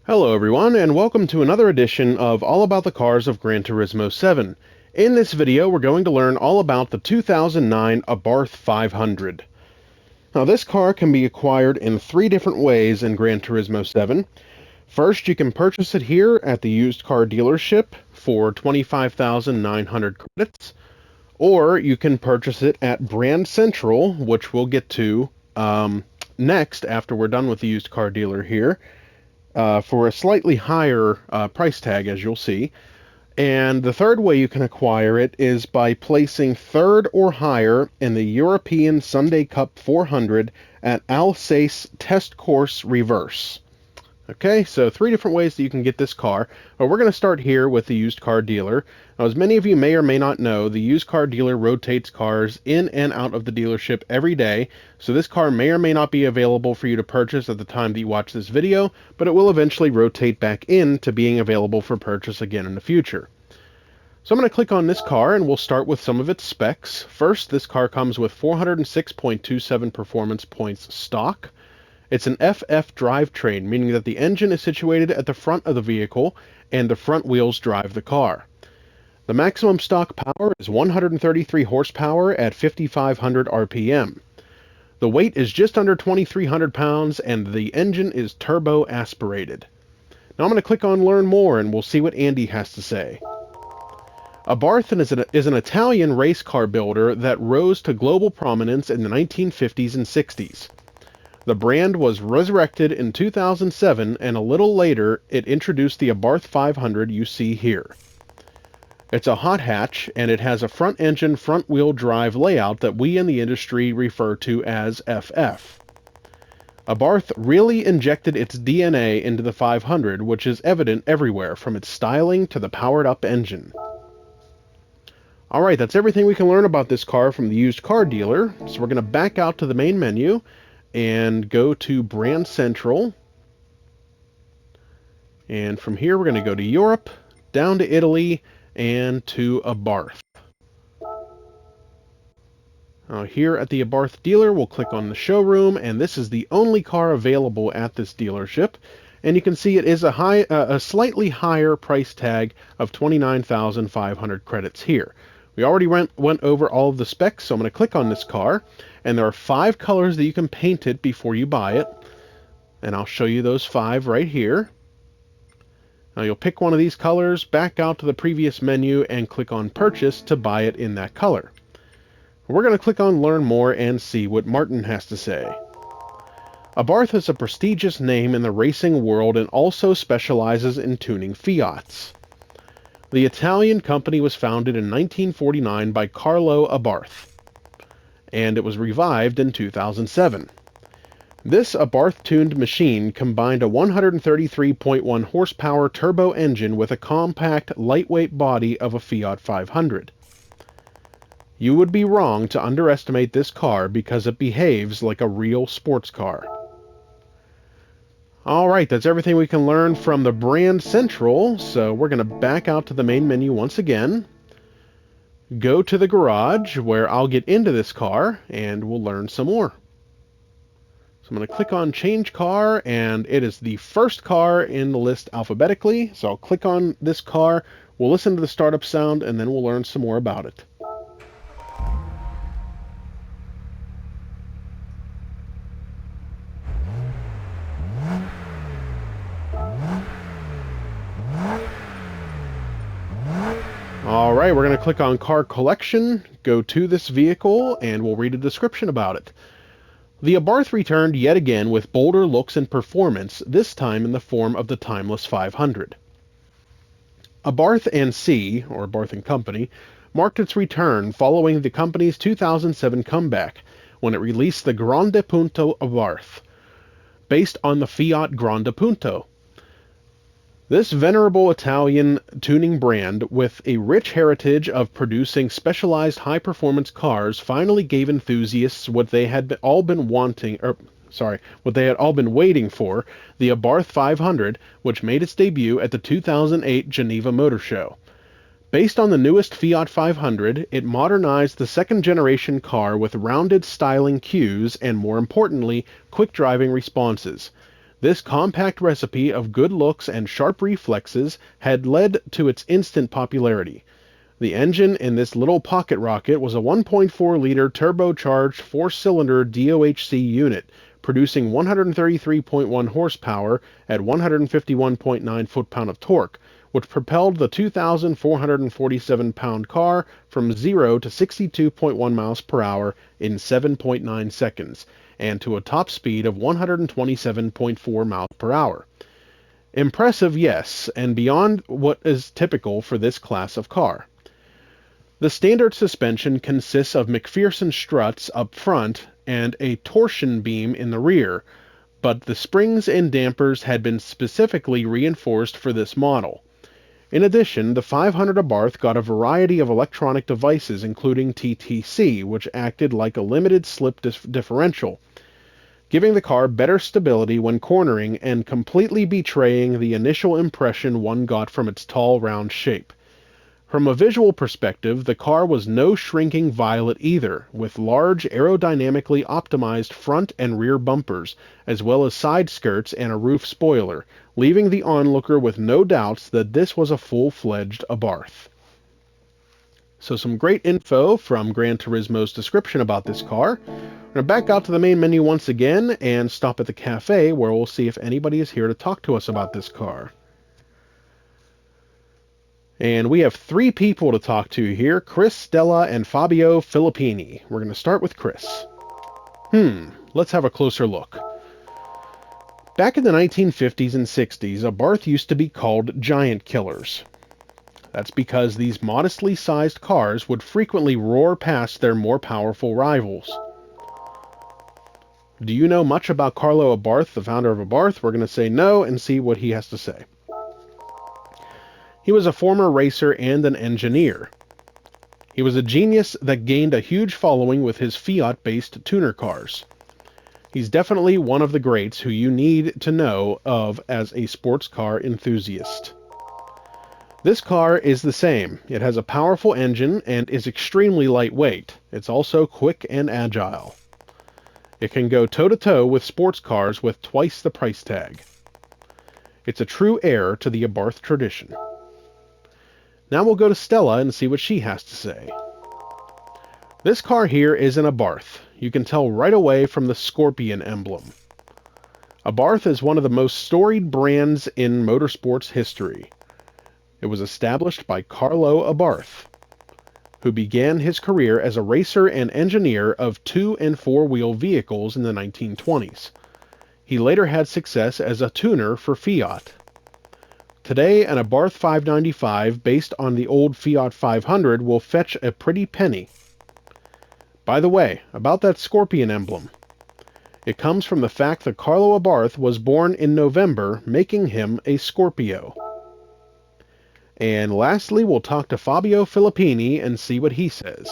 Hello everyone, and welcome to another edition of All About the Cars of Gran Turismo 7. In this video, we're going to learn all about the 2009 Abarth 500. Now, this car can be acquired in three different ways in Gran Turismo 7. First, you can purchase it here at the used car dealership for 25,900 credits, or you can purchase it at Brand Central, which we'll get to next after we're done with the used car dealer here. For a slightly higher price tag, as you'll see. And the third way you can acquire it is by placing third or higher in the European Sunday Cup 400 at Alsace Test Course Reverse. Okay, so three different ways that you can get this car. But we're going to start here with the used car dealer. Now, as many of you may or may not know, the used car dealer rotates cars in and out of the dealership every day. So this car may or may not be available for you to purchase at the time that you watch this video, but it will eventually rotate back into being available for purchase again in the future. So I'm going to click on this car and we'll start with some of its specs. First, this car comes with 406.27 performance points stock. It's an FF drivetrain, meaning that the engine is situated at the front of the vehicle and the front wheels drive the car. The maximum stock power is 133 horsepower at 5,500 RPM. The weight is just under 2,300 pounds and the engine is turbo aspirated. Now I'm going to click on Learn More and we'll see what Andy has to say. Abarth is an Italian race car builder that rose to global prominence in the 1950s and 60s. The brand was resurrected in 2007, and a little later, it introduced the Abarth 500 you see here. It's a hot hatch, and it has a front-engine, front-wheel drive layout that we in the industry refer to as FF. Abarth really injected its DNA into the 500, which is evident everywhere, from its styling to the powered-up engine. Alright, that's everything we can learn about this car from the used car dealer, so we're going to back out to the main menu and go to Brand Central. And from here, we're going to go to Europe, down to Italy, and to Abarth. Here at the Abarth dealer, we'll click on the showroom, and this is the only car available at this dealership. And you can see it is a slightly higher price tag of 29,500 credits here. We already went over all of the specs, so I'm going to click on this car, and there are 5 colors that you can paint it before you buy it, and I'll show you those 5 right here. Now you'll pick one of these colors, back out to the previous menu, and click on Purchase to buy it in that color. We're going to click on Learn More and see what Martin has to say. Abarth is a prestigious name in the racing world and also specializes in tuning Fiats. The Italian company was founded in 1949 by Carlo Abarth, and it was revived in 2007. This Abarth-tuned machine combined a 133.1 horsepower turbo engine with a compact, lightweight body of a Fiat 500. You would be wrong to underestimate this car because it behaves like a real sports car. Alright, that's everything we can learn from the Brand Central, so we're going to back out to the main menu once again. Go to the garage, where I'll get into this car, and we'll learn some more. So I'm going to click on Change Car, and it is the first car in the list alphabetically, so I'll click on this car, we'll listen to the startup sound, and then we'll learn some more about it. Alright, we're going to click on Car Collection, go to this vehicle, and we'll read a description about it. The Abarth returned yet again with bolder looks and performance, this time in the form of the timeless 500. Abarth & C, or Abarth & Company, marked its return following the company's 2007 comeback, when it released the Grande Punto Abarth, based on the Fiat Grande Punto. This venerable Italian tuning brand, with a rich heritage of producing specialized high-performance cars, finally gave enthusiasts what they had all been waiting for, the Abarth 500, which made its debut at the 2008 Geneva Motor Show. Based on the newest Fiat 500, it modernized the second-generation car with rounded styling cues and, more importantly, quick driving responses. This compact recipe of good looks and sharp reflexes had led to its instant popularity. The engine in this little pocket rocket was a 1.4-liter turbocharged 4-cylinder DOHC unit, producing 133.1 horsepower at 151.9 foot-pound of torque, which propelled the 2,447-pound car from 0 to 62.1 miles per hour in 7.9 seconds, and to a top speed of 127.4 miles per hour. Impressive, yes, and beyond what is typical for this class of car. The standard suspension consists of McPherson struts up front and a torsion beam in the rear, but the springs and dampers had been specifically reinforced for this model. In addition, the 500 Abarth got a variety of electronic devices including TTC, which acted like a limited slip differential, giving the car better stability when cornering and completely betraying the initial impression one got from its tall, round shape. From a visual perspective, the car was no shrinking violet either, with large aerodynamically optimized front and rear bumpers, as well as side skirts and a roof spoiler, leaving the onlooker with no doubts that this was a full-fledged Abarth. So some great info from Gran Turismo's description about this car. We're going to back out to the main menu once again and stop at the cafe where we'll see if anybody is here to talk to us about this car. And we have 3 people to talk to here, Chris, Stella, and Fabio Filippini. We're going to start with Chris. Let's have a closer look. Back in the 1950s and 60s, Abarth used to be called giant killers. That's because these modestly sized cars would frequently roar past their more powerful rivals. Do you know much about Carlo Abarth, the founder of Abarth? We're going to say no and see what he has to say. He was a former racer and an engineer. He was a genius that gained a huge following with his Fiat-based tuner cars. He's definitely one of the greats who you need to know of as a sports car enthusiast. This car is the same. It has a powerful engine and is extremely lightweight. It's also quick and agile. It can go toe-to-toe with sports cars with twice the price tag. It's a true heir to the Abarth tradition. Now we'll go to Stella and see what she has to say. This car here is an Abarth. You can tell right away from the scorpion emblem. Abarth is one of the most storied brands in motorsports history. It was established by Carlo Abarth, who began his career as a racer and engineer of 2- and 4-wheel vehicles in the 1920s. He later had success as a tuner for Fiat. Today, an Abarth 595 based on the old Fiat 500 will fetch a pretty penny. By the way, about that scorpion emblem. It comes from the fact that Carlo Abarth was born in November, making him a Scorpio. And lastly, we'll talk to Fabio Filippini and see what he says.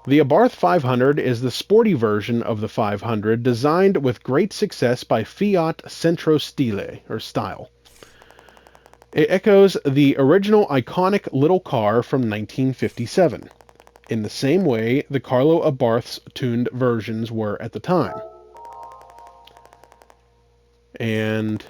The Abarth 500 is the sporty version of the 500, designed with great success by Fiat Centro Style. It echoes the original iconic little car from 1957, in the same way the Carlo Abarth's tuned versions were at the time. And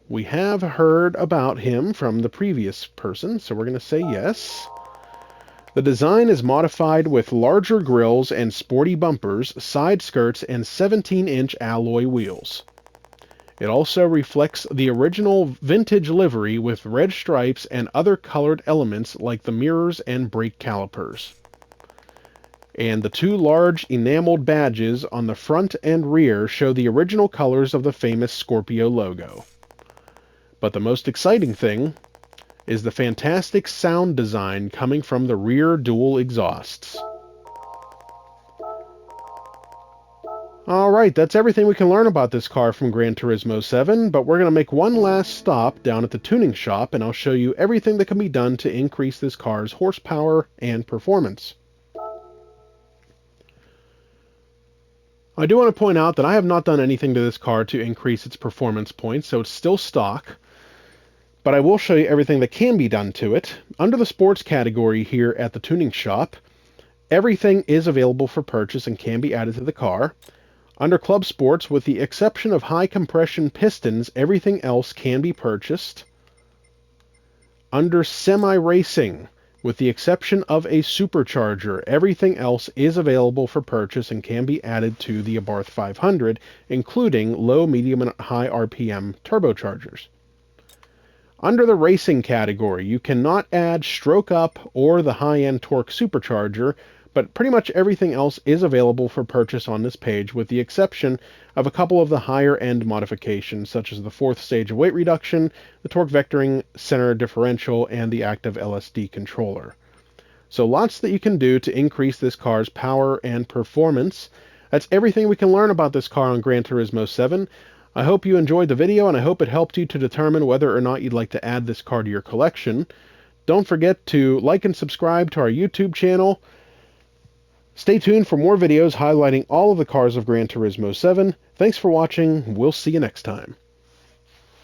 we have heard about him from the previous person, so we're going to say yes. The design is modified with larger grills and sporty bumpers, side skirts, and 17-inch alloy wheels. It also reflects the original vintage livery with red stripes and other colored elements like the mirrors and brake calipers. And the 2 large enameled badges on the front and rear show the original colors of the famous Scorpio logo. But the most exciting thing is the fantastic sound design coming from the rear dual exhausts. Alright, that's everything we can learn about this car from Gran Turismo 7, but we're going to make one last stop down at the tuning shop, and I'll show you everything that can be done to increase this car's horsepower and performance. I do want to point out that I have not done anything to this car to increase its performance points, so it's still stock, but I will show you everything that can be done to it. Under the sports category here at the tuning shop, everything is available for purchase and can be added to the car. Under Club Sports, with the exception of high compression pistons, everything else can be purchased. Under Semi-Racing, with the exception of a supercharger, everything else is available for purchase and can be added to the Abarth 500, including low, medium, and high RPM turbochargers. Under the racing category, you cannot add stroke up or the high-end torque supercharger, but pretty much everything else is available for purchase on this page, with the exception of a couple of the higher-end modifications, such as the fourth stage of weight reduction, the torque vectoring center differential, and the active LSD controller. So lots that you can do to increase this car's power and performance. That's everything we can learn about this car on Gran Turismo 7. I hope you enjoyed the video, and I hope it helped you to determine whether or not you'd like to add this car to your collection. Don't forget to like and subscribe to our YouTube channel. Stay tuned for more videos highlighting all of the cars of Gran Turismo 7. Thanks for watching. We'll see you next time.